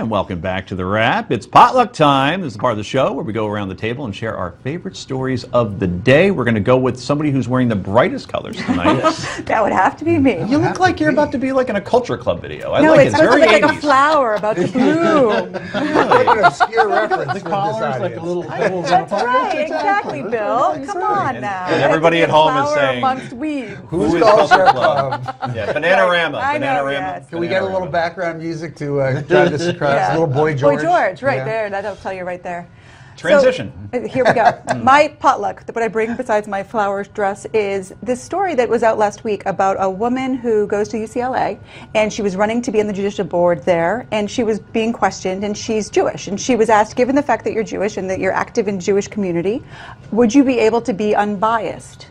and welcome back to The Wrap. It's potluck time. This is the part of the show where we go around the table and share our favorite stories of the day. We're going to go with somebody who's wearing the brightest colors tonight. That would have to be me. You look like you're about to be like in a culture club video. I No, like it's it. It's supposed to very look like a 80s. flower about to bloom. Like an obscure reference. The from collar's this like a audience. little holes on That's top. right, exactly, Bill. Come on now. and everybody at home is Flower saying, amongst weeds. Who's Who is Culture Culture Club? Club? Yeah, Bananarama. I know, Bananarama. yes. Can we get a little Bananarama. background music to drive this across? Yeah. Little Boy George. Boy George, right Yeah. there. That'll tell you right there. Transition. So, here we go. My potluck, what I bring besides my flower dress, is this story that was out last week about a woman who goes to UCLA, and she was running to be on the judicial board there, and she was being questioned, and she's Jewish. And she was asked, given the fact that you're Jewish and that you're active in Jewish community, would you be able to be unbiased?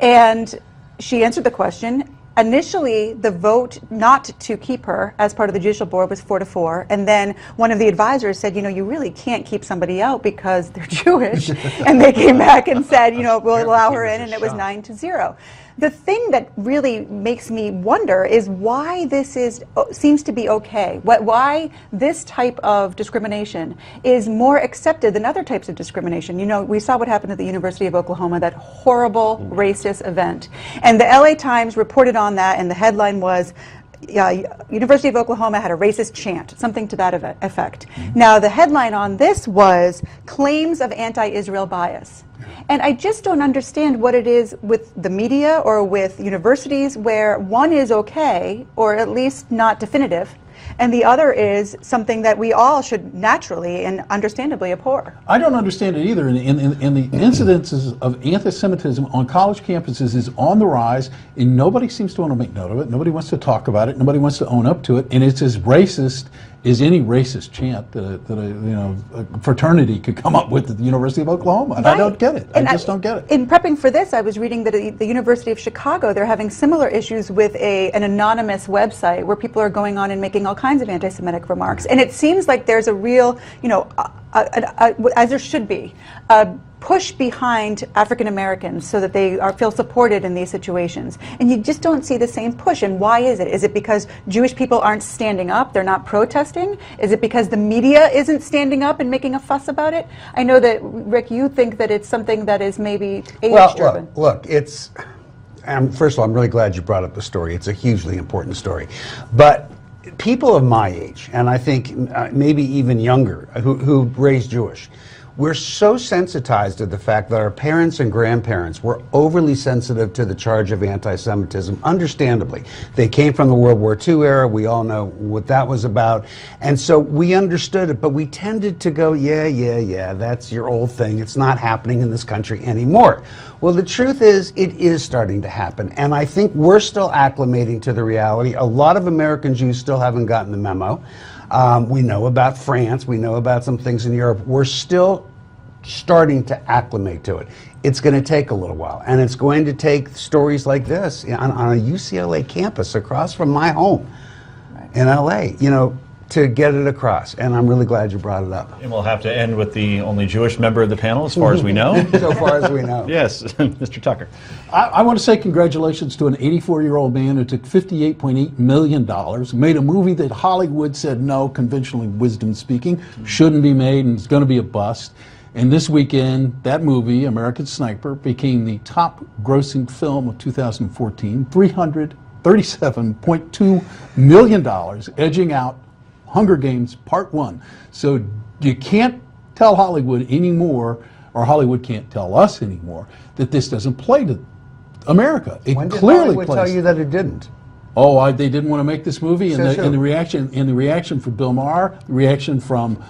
And she answered the question. Initially, the vote not to keep her as part of the judicial board was 4-4, and then one of the advisors said, you know, you really can't keep somebody out because they're Jewish, and they came back and said, you know, we'll allow her in, and it was 9-0. The thing that really makes me wonder is why this seems to be okay. Why this type of discrimination is more accepted than other types of discrimination. You know, we saw what happened at the University of Oklahoma, that horrible racist event. And the LA Times reported on that, and the headline was, University of Oklahoma had a racist chant, something to that effect. Now, the headline on this was claims of anti-Israel bias. And I just don't understand what it is with the media or with universities where one is okay, or at least not definitive, and the other is something that we all should naturally and understandably abhor. I don't understand it either. And the incidences of anti-Semitism on college campuses is on the rise, and nobody seems to want to make note of it. Nobody wants to talk about it. Nobody wants to own up to it. And it's as racist as any racist chant that a fraternity could come up with at the University of Oklahoma. And I don't get it. I just don't get it. In prepping for this, I was reading that at the University of Chicago, they're having similar issues with an anonymous website where people are going on and making all kinds of anti-Semitic remarks. And it seems like there's a real, as there should be, a push behind African Americans so that they feel supported in these situations. And you just don't see the same push. And why is it? Is it because Jewish people aren't standing up? They're not protesting? Is it because the media isn't standing up and making a fuss about it? I know that, Rick, you think that it's something that is maybe age-driven. Well, look, it's... first of all, I'm really glad you brought up the story. It's a hugely important story. But people of my age, and I think maybe even younger, who raised Jewish, we're so sensitized to the fact that our parents and grandparents were overly sensitive to the charge of anti-Semitism, understandably. They came from the World War II era. We all know what that was about. And so we understood it, but we tended to go, yeah, that's your old thing. It's not happening in this country anymore. Well, the truth is, it is starting to happen. And I think we're still acclimating to the reality. A lot of American Jews still haven't gotten the memo. We know about France. We know about some things in Europe. We're still starting to acclimate to it. It's going to take a little while. And it's going to take stories like this on a UCLA campus across from my home in LA, to get it across. And I'm really glad you brought it up. And we'll have to end with the only Jewish member of the panel, as far as we know. So far as we know. Yes, Mr. Tucker. I want to say congratulations to an 84-year-old man who took $58.8 million, made a movie that Hollywood said no, conventionally wisdom speaking, shouldn't be made and is going to be a bust. And this weekend, that movie, American Sniper, became the top grossing film of 2014, $337.2 million, edging out Hunger Games Part 1. So you can't tell Hollywood anymore, or Hollywood can't tell us anymore, that this doesn't play to America. It When did clearly Hollywood plays. tell you that it didn't? Oh, they didn't want to make this movie, and Says who? the reaction from Bill Maher, the reaction from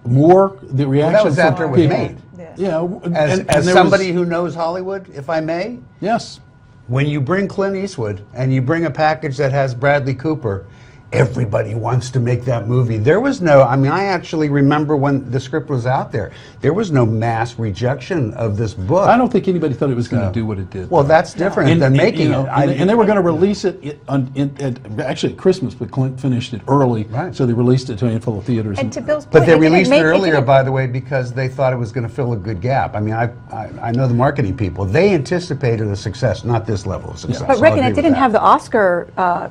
Moore, the reaction that was from after it was people. made. Yeah, As there somebody was, who knows Hollywood, if I may, yes. when you bring Clint Eastwood and you bring a package that has Bradley Cooper, everybody wants to make that movie. There was no, I actually remember when the script was out there, there was no mass rejection of this book. I don't think anybody thought it was going to do what it did. Well, that's different than making it. And they were going to release it actually at Christmas, but Clint finished it early, Right. so they released it to a handful of theaters. And to Bill's point, But they it didn't released make- it earlier, didn't- by the way, because they thought it was going to fill a good gap. I know the marketing people. They anticipated a success, not this level of success. But I'll Rick, and agree it with didn't that. have the Oscar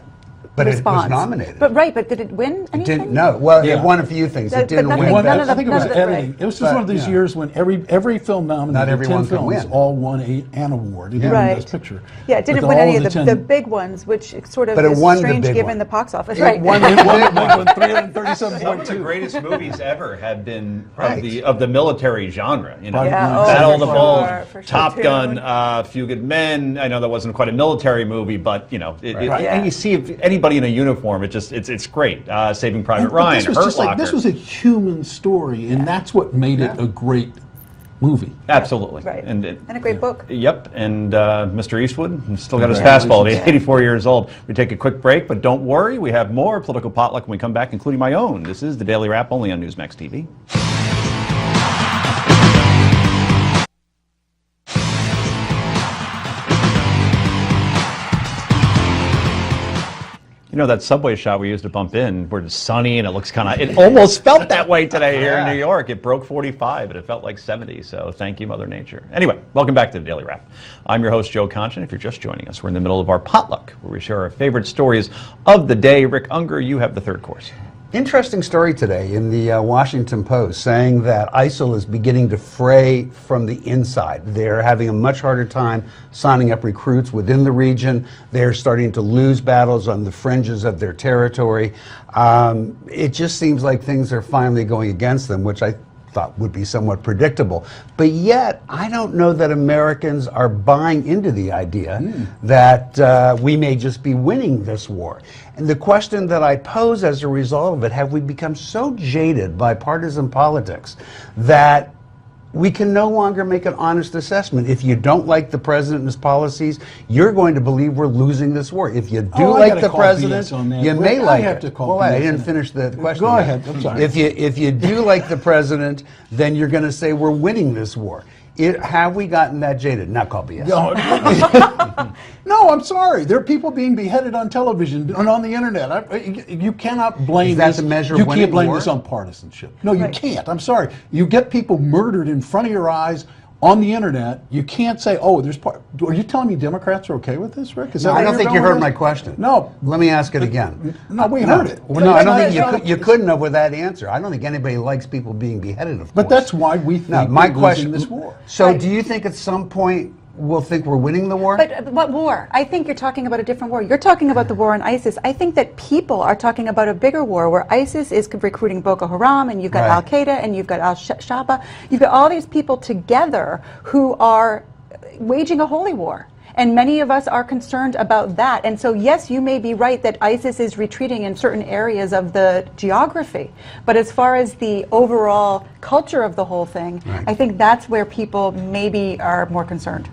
But response. it was nominated. But but did it win anything? Didn't, no. Well, Yeah. it won a few things. But It didn't nothing- win none best. of the- I think it was none of the- editing. right. It was just But, one of these yeah. years when every film nominated, everyone 10 can films, win. all won an award. It didn't win Best Picture. Yeah, it didn't But win all any of the 10 big ones, which sort of But it is won the strange big given one. the box office. It Right. won the It big won the one. big one, Some of the 337.2. greatest movies ever have been Right. of the military genre. You know, Yeah, oh, Battle of for the Bulge, sure, for sure, Top too. Gun, Few Good Men. I know that wasn't quite a military movie, but you know, Right. and you see if anybody in a uniform, it's great. Saving Private But Ryan, this was Hurt just like, Locker. this was a human story, and that's what made it a great movie. Absolutely, Right. and a great book. Yep, and Mr. Eastwood still got his fastball at 84 years old. We take a quick break, but don't worry, we have more political potluck when we come back, including my own. This is the Daily Wrap, only on Newsmax TV. You know that subway shot we used to bump in, where it's sunny and it looks kind of, it almost felt that way today here in New York. It broke 45, but it felt like 70, so thank you, Mother Nature. Anyway, welcome back to the Daily Wrap. I'm your host, Joe Concha. If you're just joining us, we're in the middle of our potluck, where we share our favorite stories of the day. Rick Unger, you have the third course. Interesting story today in the Washington Post saying that ISIL is beginning to fray from the inside. They're having a much harder time signing up recruits within the region. They're starting to lose battles on the fringes of their territory. It just seems like things are finally going against them, which I thought would be somewhat predictable. But yet, I don't know that Americans are buying into the idea that we may just be winning this war. And the question that I pose as a result of it, have we become so jaded by partisan politics that we can no longer make an honest assessment? If you don't like the president and his policies, you're going to believe we're losing this war. If you do Oh, I like gotta the call president, BS on that. you Rick, may I like have it. to call Well, I BS didn't on that. finish the question. Go yet. ahead. I'm sorry. If you do like the president, then you're going to say we're winning this war. Have we gotten that jaded? Not called BS. No, I'm sorry. There are people being beheaded on television and on the internet. You cannot blame Is that this. the measure You of winning can't blame war? this on partisanship. No, you Right. can't. I'm sorry. You get people murdered in front of your eyes on the internet. You can't say, "Oh, there's part." Are you telling me Democrats are okay with this, Rick? Is that No, where I don't you're think you going heard with my this? question. No. Let me ask it again. No, we heard it. Well, no, I don't think It's not- you couldn't have with that answer. I don't think anybody likes people being beheaded, of But course. that's why we think Now, my we're question, losing this war. So Right. do you think at some point we'll think we're winning the war? But what war? I think you're talking about a different war. You're talking about the war on ISIS. I think that people are talking about a bigger war where ISIS is recruiting Boko Haram, and you've got Right. Al Qaeda, and you've got Al Shabaab. You've got all these people together who are waging a holy war. And many of us are concerned about that. And so, yes, you may be right that ISIS is retreating in certain areas of the geography. But as far as the overall culture of the whole thing, Right. I think that's where people maybe are more concerned.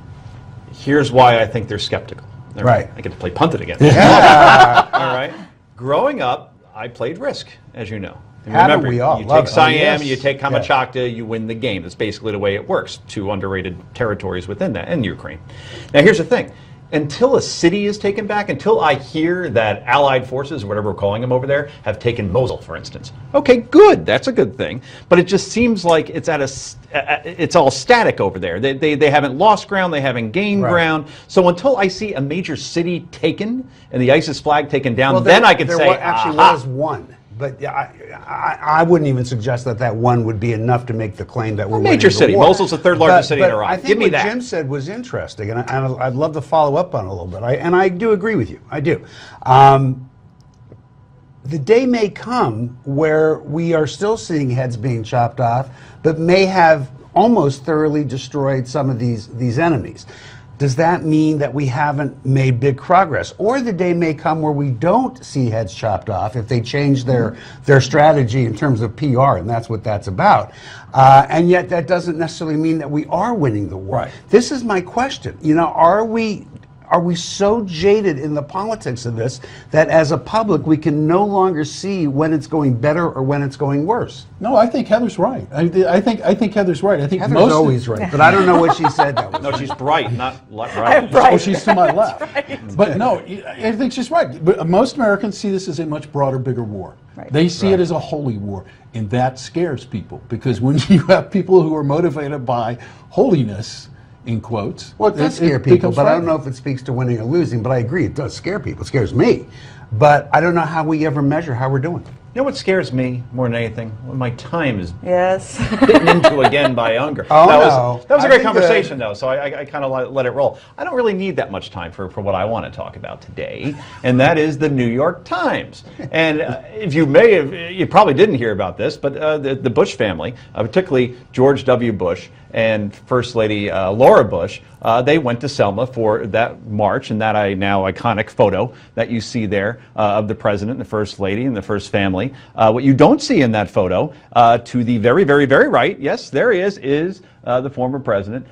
Here's why I think they're skeptical. Right. I get to play punted again. All right. Growing up, I played Risk, as you know. And Haven't we all? you Love take it. Siam, Oh, yes. you take Yeah. Kamchatka, you win the game. That's basically the way it works. Two underrated territories within that, and Ukraine. Now, here's the thing. Until a city is taken back, until I hear that Allied forces, or whatever we're calling them over there, have taken Mosul, for instance. Okay, good. That's a good thing. But it just seems like it's it's all static over there. They haven't lost ground. They haven't gained Right. ground. So until I see a major city taken and the ISIS flag taken down, Well, then I can say, actually aha. was one. But I wouldn't even suggest that one would be enough to make the claim that we're major winning the city. war. Mosul's the third largest city in but Iraq. I think Give me what that. Jim said was interesting, and I'd love to follow up on it a little bit. And I do agree with you. I do. The day may come where we are still seeing heads being chopped off, but may have almost thoroughly destroyed some of these enemies. Does that mean that we haven't made big progress? Or the day may come where we don't see heads chopped off if they change their strategy in terms of PR, and that's what that's about. And yet that doesn't necessarily mean that we are winning the war. Right. This is my question. You know, are we so jaded in the politics of this that as a public we can no longer see when it's going better or when it's going worse? No, I think Heather's right. I think Heather's right. I think Heather's most always right, but I don't know what she said that was. No, she's bright, not right. Right. Oh, she's to my left. But no, I think she's right. But most Americans see this as a much broader, bigger war. Right. They see it as a holy war, and that scares people because when you have people who are motivated by holiness in quotes. Well, it does scare people, becomes but I don't frightening. know if it speaks to winning or losing, but I agree, it does scare people. It scares me. But I don't know how we ever measure how we're doing. You know what scares me more than anything? When my time is Yes. bitten into again by hunger. Oh, that no. that was a I've great been conversation, good. though, so I kind of let it roll. I don't really need that much time for what I want to talk about today, and that is the New York Times. And if you may have, you probably didn't hear about this, but the Bush family, particularly George W. Bush and First Lady Laura Bush, they went to Selma for that march and that now iconic photo that you see there of the president and the first lady and the first family. What you don't see in that photo, to the very, very, very right, yes, there he is the former president,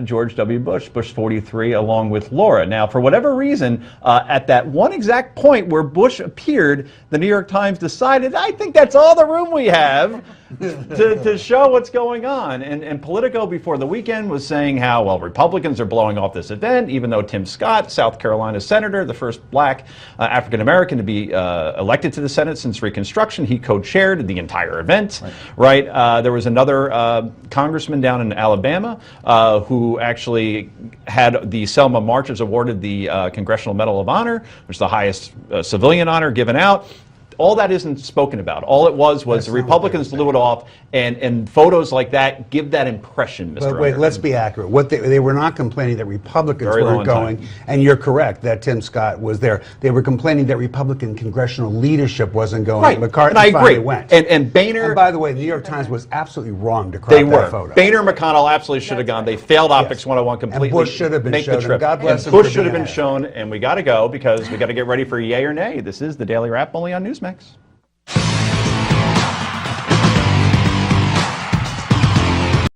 George W. Bush, Bush 43, along with Laura. Now, for whatever reason, at that one exact point where Bush appeared, the New York Times decided, I think that's all the room we have to show what's going on. And Politico before the weekend was saying how, well, Republicans are blowing off this event, even though Tim Scott, South Carolina senator, the first black African-American to be elected to the Senate since Reconstruction, he co-chaired the entire event, right? There was another congressman down in Alabama who actually had the Selma marches awarded the Congressional Medal of Honor, which is the highest civilian honor given out. All that isn't spoken about. All it was the Republicans blew it off, and photos like that give that impression, Mr. But wait, Underwood. let's be accurate. What they were not complaining that Republicans Very low weren't on time. going, and you're correct that Tim Scott was there. They were complaining that Republican congressional leadership wasn't going. Right, McCarthy and I finally agree. went. And Boehner, And by the way, the New York Times was absolutely wrong to crop they that were. photo. Boehner and McConnell absolutely should have gone. They failed Optics 101 completely. And Bush should have been Make the shown, and trip. God bless And him Bush for should have being been there. shown, and we got to go because we got to get ready for Yay or Nay. This is the Daily Wrap only on Newsmax.